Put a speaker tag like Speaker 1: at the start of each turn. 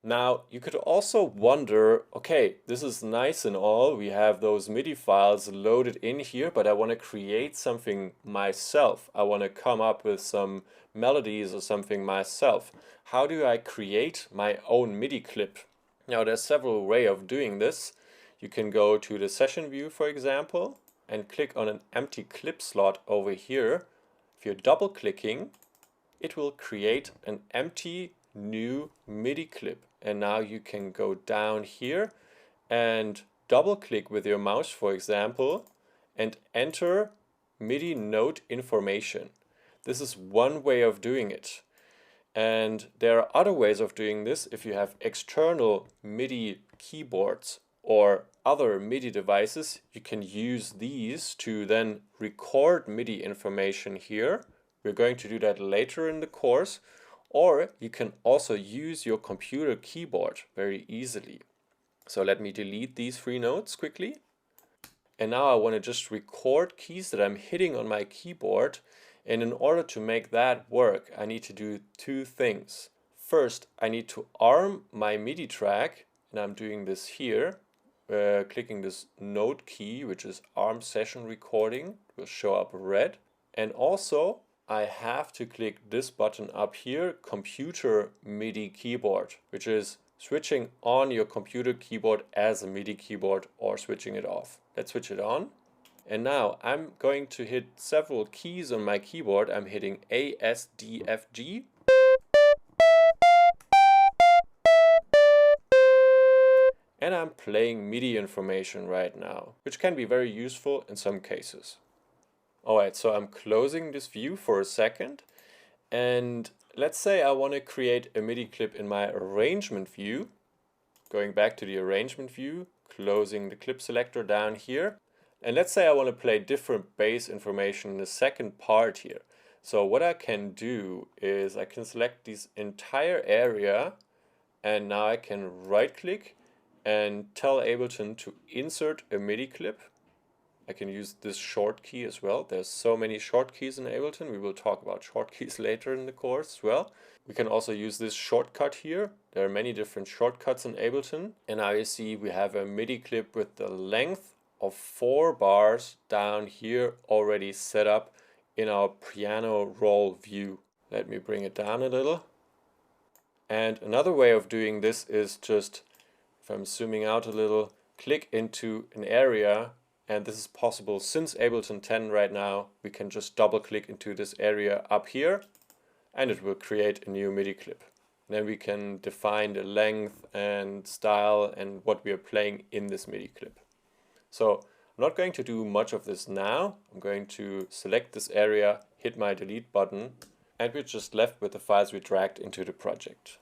Speaker 1: Now, you could also wonder, okay, this is nice and all. We have those MIDI files loaded in here, but I want to create something myself. I want to come up with some melodies or something myself. How do I create my own MIDI clip? Now, there's several ways of doing this. You can go to the session view, for example, and click on an empty clip slot over here. If you're double clicking, it will create an empty new MIDI clip. And now you can go down here and double click with your mouse, for example, and enter MIDI note information. This is one way of doing it. And there are other ways of doing this. If you have external MIDI keyboards or other MIDI devices, you can use these to then record MIDI information here. We're going to do that later in the course. Or you can also use your computer keyboard very easily. So let me delete these three notes quickly. And now I want to just record keys that I'm hitting on my keyboard. And in order to make that work, I need to do two things. First, I need to arm my MIDI track, and I'm doing this here, clicking this note key, which is arm session recording. It will show up red. And also, I have to click this button up here, computer MIDI keyboard, which is switching on your computer keyboard as a MIDI keyboard or switching it off. Let's switch it on. And now I'm going to hit several keys on my keyboard. I'm hitting A, S, D, F, G. And I'm playing MIDI information right now, which can be very useful in some cases. Alright, so I'm closing this view for a second. And let's say I want to create a MIDI clip in my arrangement view. Going back to the arrangement view, closing the clip selector down here. And let's say I want to play different bass information in the second part here. So what I can do is I can select this entire area, and now I can right click and tell Ableton to insert a MIDI clip. I can use this short key as well. There's so many short keys in Ableton. We will talk about short keys later in the course as well. We can also use this shortcut here. There are many different shortcuts in Ableton. And now you see we have a MIDI clip with the length of 4 bars down here already set up in our piano roll view. Let me bring it down a little. And another way of doing this is just, if I'm zooming out a little, click into an area. And this is possible since Ableton 10 right now. We can just double click into this area up here and it will create a new MIDI clip. And then we can define the length and style and what we are playing in this MIDI clip. So I'm not going to do much of this now. I'm going to select this area, hit my delete button, and we're just left with the files we dragged into the project.